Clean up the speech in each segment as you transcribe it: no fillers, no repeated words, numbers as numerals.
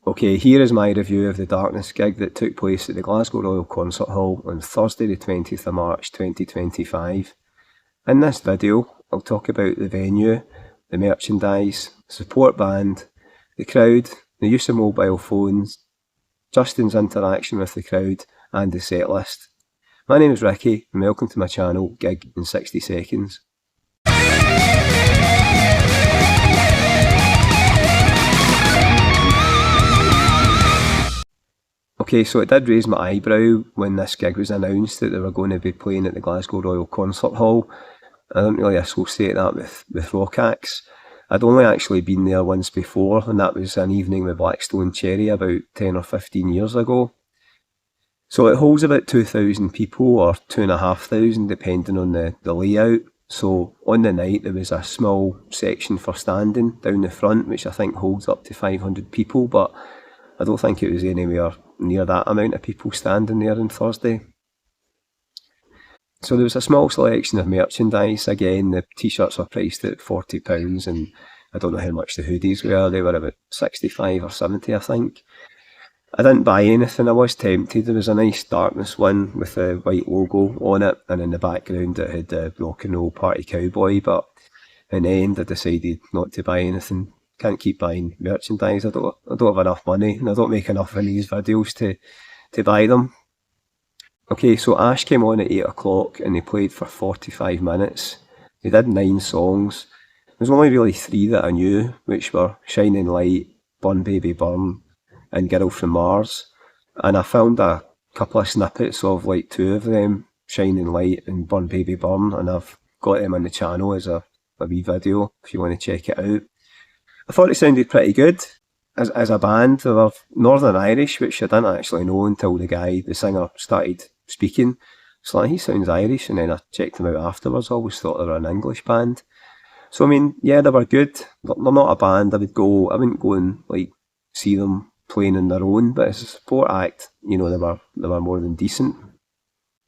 Okay, here is my review of the Darkness gig that took place at the Glasgow Royal Concert Hall on Thursday the 20th of March 2025. In this video, I'll talk about the venue, the merchandise, support band, the crowd, the use of mobile phones, Justin's interaction with the crowd, and the set list. My name is Ricky, and welcome to my channel, Gig in 60 Seconds. Okay, so it did raise my eyebrow when this gig was announced that they were going to be playing at the Glasgow Royal Concert Hall. I didn't really associate that with rock acts. I'd only actually been there once before, and that was an evening with Blackstone Cherry about 10 or 15 years ago. So it holds about 2,000 people, or 2,500 depending on the layout. So on the night there was a small section for standing down the front, which I think holds up to 500 people, but I don't think it was anywhere near that amount of people standing there on Thursday. So there was a small selection of merchandise. Again, the t-shirts were priced at £40, and I don't know how much the hoodies were. They were about 65 or 70, I think. I didn't buy anything. I was tempted. There was a nice Darkness one with a white logo on it, and in the background it had the Rock and Roll Party Cowboy, but in the end I decided not to buy anything. Can't keep buying merchandise. I don't have enough money, and I don't make enough in these videos to buy them. Okay, so Ash came on at 8 o'clock and they played for 45 minutes. They did 9 songs. There's only really 3 that I knew, which were Shining Light, Burn Baby Burn, and Girl from Mars. And I found a couple of snippets of like 2 of them, Shining Light and Burn Baby Burn, and I've got them on the channel as a wee video if you want to check it out. I thought it sounded pretty good as a band. They were Northern Irish, which I didn't actually know until the singer, started speaking. So like, he sounds Irish, and then I checked them out afterwards. I always thought they were an English band. So I mean, yeah, they were good. They're not a band I wouldn't go and like see them playing on their own, but as a support act, you know, they were more than decent.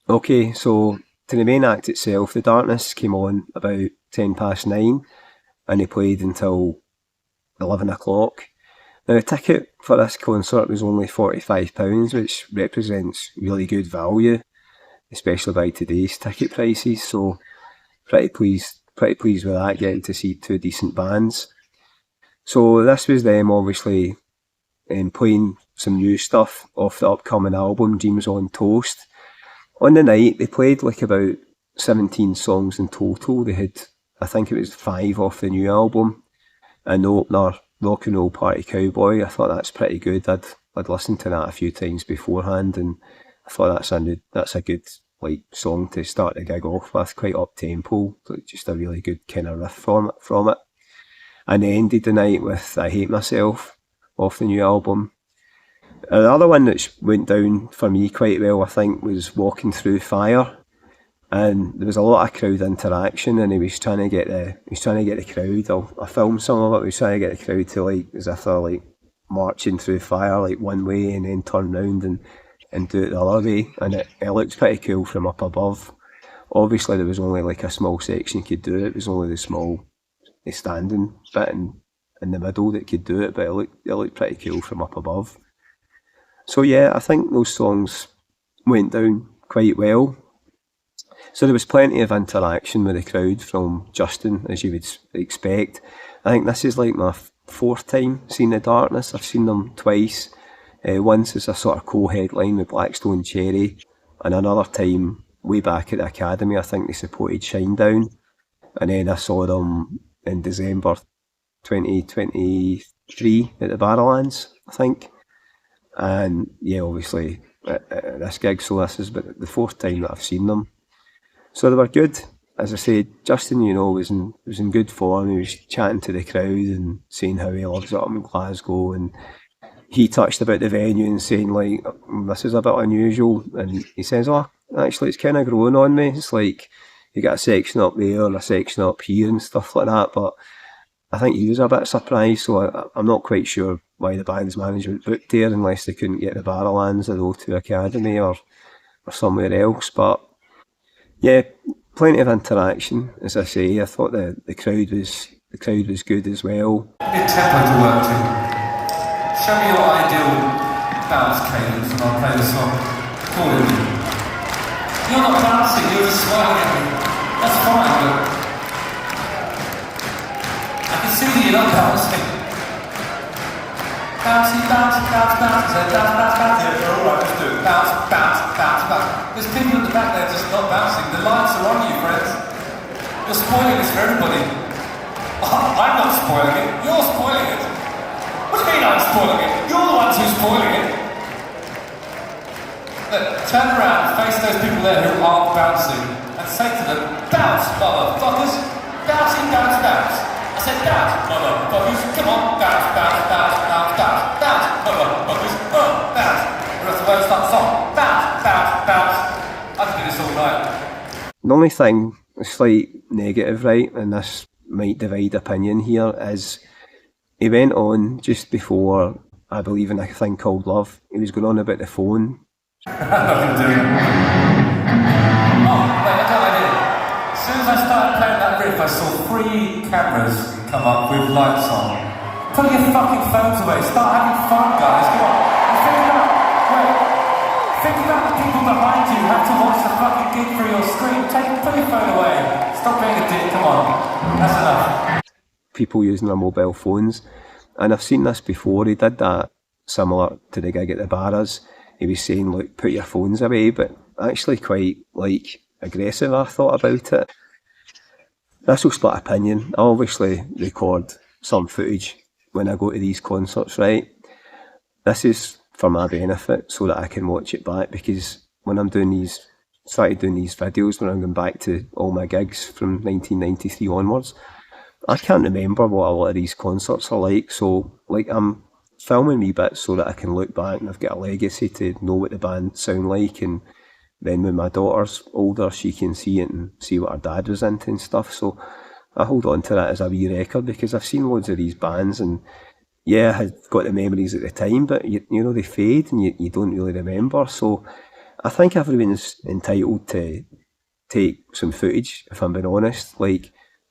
Okay, so to the main act itself, the Darkness came on about 9:10, and they played until 11 o'clock. Now the ticket for this concert was only £45, which represents really good value, especially by today's ticket prices, so pretty pleased with that, getting to see 2 decent bands. So this was them obviously playing some new stuff off the upcoming album, Dreams on Toast. On the night they played like about 17 songs in total. They had, I think it was 5 off the new album, and the opener, Rock and Roll Party Cowboy. I thought that's pretty good. I'd listened to that a few times beforehand, and I thought that's a good like song to start the gig off with, quite up tempo, just a really good kind of riff from it. And they ended the night with I Hate Myself off the new album. The other one that went down for me quite well, I think, was Walking Through Fire. And there was a lot of crowd interaction, and he was trying to get the crowd. I filmed some of it. He was trying to get the crowd to like, as if they're like marching through fire, like one way, and then turn round and do it the other way. And it looked pretty cool from up above. Obviously, there was only like a small section could do it. It was only the standing bit in the middle that could do it, but it looked pretty cool from up above. So yeah, I think those songs went down quite well. So there was plenty of interaction with the crowd from Justin, as you would expect. I think this is like my 4th time seeing the Darkness. I've seen them twice. Once as a sort of co-headline with Blackstone Cherry, and another time way back at the Academy. I think they supported Shinedown, and then I saw them in December 2023 at the Barrowlands, I think. And yeah, obviously at this gig, so this is but the 4th time that I've seen them. So they were good. As I said, Justin, you know, was in good form. He was chatting to the crowd and saying how he loves it up in Glasgow, and he touched about the venue and saying like, this is a bit unusual, and he says, oh, actually it's kind of growing on me. It's like you got a section up there and a section up here and stuff like that, but I think he was a bit surprised, so I'm not quite sure why the band's management booked there unless they couldn't get the Barrowlands or the O2 Academy or somewhere else. But yeah, plenty of interaction, as I say. I thought the crowd was good as well. A bit tempo to work to. Show me your ideal bounce cadence and I'll play the song accordingly. You're not bouncing, you're just smiling at me. That's fine, but I can see that you're not bouncing. Bouncy, bounce, bounce, bounce, bounce, bounce, bounce. Yeah, you're alright, let's do it. Bounce, bounce, bounce, bounce. There's people at the back there just not bouncing. The lights are on you, friends. You're spoiling this for everybody. Oh, I'm not spoiling it, you're spoiling it. What do you mean I'm spoiling it? You're the ones who's spoiling it. Look, turn around, face those people there who aren't bouncing, and say to them, bounce, motherfuckers. Bouncing, bounce, bounce. I said bounce, motherfuckers. Come on, bounce, bounce, bounce, bounce, bounce, bounce, motherfuckers. Bounce. We're at the way to start the song. Bounce, bounce, bounce. I can do this all night. The only thing, a slight negative, right, and this might divide opinion here, is he went on just before I Believe in a Thing Called Love. He was going on about the phone. Nothing doing. Oh, wait, I got an idea. As soon as I started playing that riff, I saw 3 cameras come up with lights on. Put your fucking phones away. Start having fun, guys. Come on. And think about the people behind you who have to watch the fucking gig through your screen. Put your phone away. Stop being a dick. Come on. That's enough. People using their mobile phones. And I've seen this before. He did that similar to the gig at the Barras. He was saying, look, put your phones away, but actually quite, aggressive, I thought about it. This will split opinion. I obviously record some footage when I go to these concerts, right? This is for my benefit so that I can watch it back, because when I'm started doing these videos, when I'm going back to all my gigs from 1993 onwards, I can't remember what a lot of these concerts are like, so I'm filming wee bits so that I can look back and I've got a legacy to know what the band sound like, and then when my daughter's older she can see it and see what her dad was into and stuff. So I hold on to that as a wee record, because I've seen loads of these bands and yeah, I had got the memories at the time, but you know they fade and you don't really remember. So I think everyone's entitled to take some footage, if I'm being honest.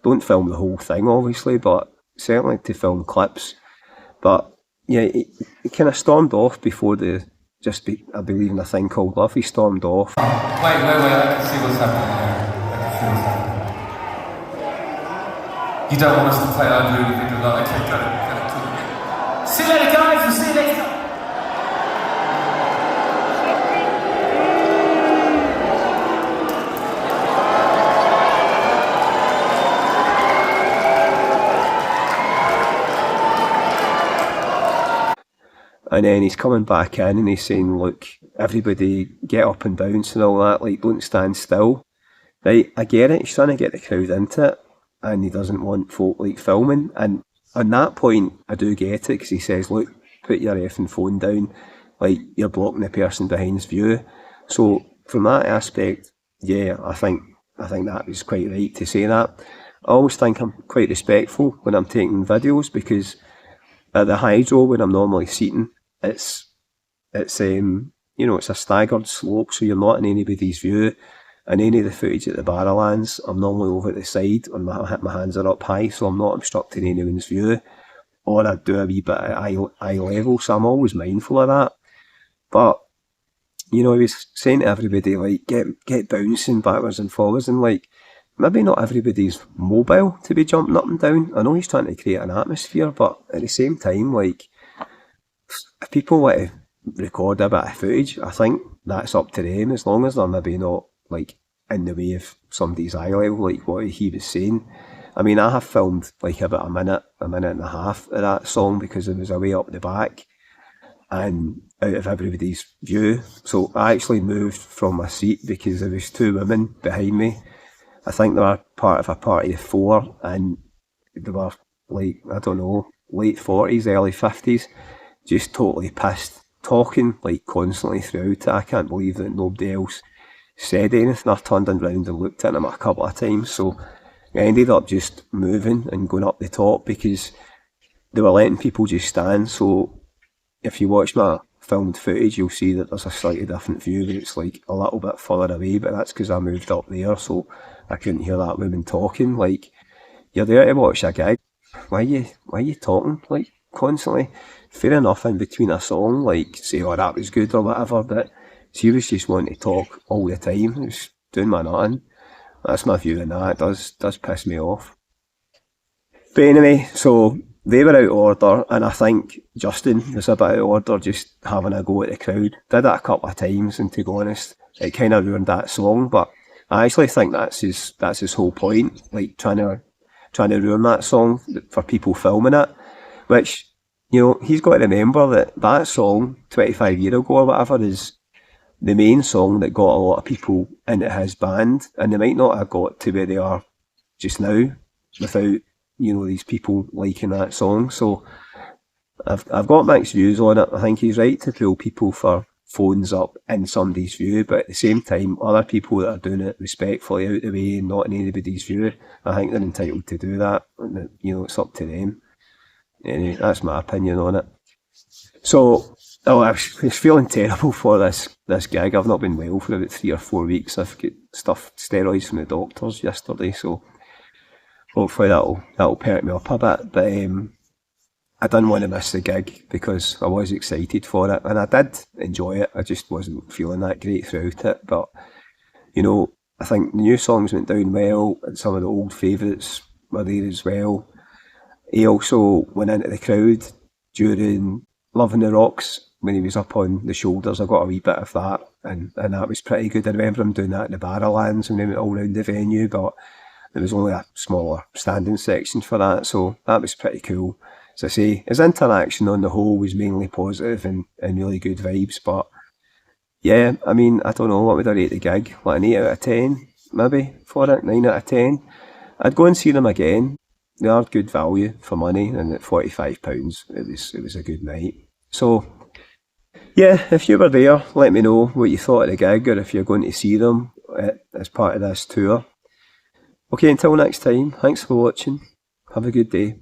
Don't film the whole thing obviously, but certainly to film clips. But yeah, he kind of stormed off before I Believe in a Thing Called Love. He stormed off. Wait, I can see what's happening here. You don't want us to play I Believe in a Thing Called Love. Okay, got it. See you later, guys. We'll see you next time. And then he's coming back in and he's saying, look, everybody get up and bounce and all that, don't stand still. Right, I get it, he's trying to get the crowd into it, and he doesn't want folk filming. And on that point, I do get it, because he says, look, put your effing phone down, you're blocking the person behind's view. So from that aspect, yeah, I think that was quite right to say that. I always think I'm quite respectful when I'm taking videos, because at the Hydro, when I'm normally seating, it's a staggered slope, so you're not in anybody's view. And any of the footage at the Barrowlands, I'm normally over at the side, and my hands are up high, so I'm not obstructing anyone's view. Or I do a wee bit at eye level, so I'm always mindful of that. But, he was saying to everybody, get bouncing backwards and forwards, and maybe not everybody's mobile to be jumping up and down. I know he's trying to create an atmosphere, but at the same time, if people want to record a bit of footage, I think that's up to them, as long as they're maybe not in the way of somebody's eye level, what he was saying. I mean, I have filmed about a minute and a half of that song, because it was away up the back and out of everybody's view. So I actually moved from my seat because there was 2 women behind me. I think they were part of a party of 4, and they were late 40s, early 50s, just totally pissed, talking constantly throughout it. I can't believe that nobody else said anything. I turned around and looked at them a couple of times, so I ended up just moving and going up the top, because they were letting people just stand. So if you watch my filmed footage, you'll see that there's a slightly different view where it's a little bit further away, but that's because I moved up there, so I couldn't hear that woman talking. You're there to watch a gig. Why are you talking constantly? fair enough in between a song, like say, oh, that was good or whatever, but she was just wanting to talk all the time. It was doing my nothing. That's my view on that. It does piss me off. But anyway, so they were out of order, and I think Justin was a bit out of order, just having a go at the crowd. Did it a couple of times, and to be honest, it kind of ruined that song. But I actually think that's his whole point, like trying to ruin that song for people filming it. Which, you know, he's got to remember that song 25 years ago or whatever is the main song that got a lot of people into his band, and they might not have got to where they are just now without, you know, these people liking that song. So I've got mixed views on it. I think he's right to pull people for phones up in somebody's view, but at the same time, other people that are doing it respectfully out the way and not in anybody's view, I think they're entitled to do that. And, you know, it's up to them. Anyway, that's my opinion on it. So, I was feeling terrible for this gig. I've not been well for about 3 or 4 weeks. I've got steroids from the doctors yesterday, so hopefully that'll perk me up a bit. But I didn't want to miss the gig because I was excited for it, and I did enjoy it. I just wasn't feeling that great throughout it. But, you know, I think the new songs went down well, and some of the old favourites were there as well. He also went into the crowd during Loving the Rocks when he was up on the shoulders. I got a wee bit of that, and that was pretty good. I remember him doing that in the Barrowlands when he went all round the venue, but there was only a smaller standing section for that, so that was pretty cool. As I say, his interaction on the whole was mainly positive and really good vibes, but yeah, I mean, I don't know, what would I rate the gig? Like an 8 out of 10, maybe, for it, 9 out of 10. I'd go and see them again. They are good value for money, and at £45, it was a good night. So, yeah, if you were there, let me know what you thought of the gig, or if you're going to see them as part of this tour. Okay, until next time, thanks for watching. Have a good day.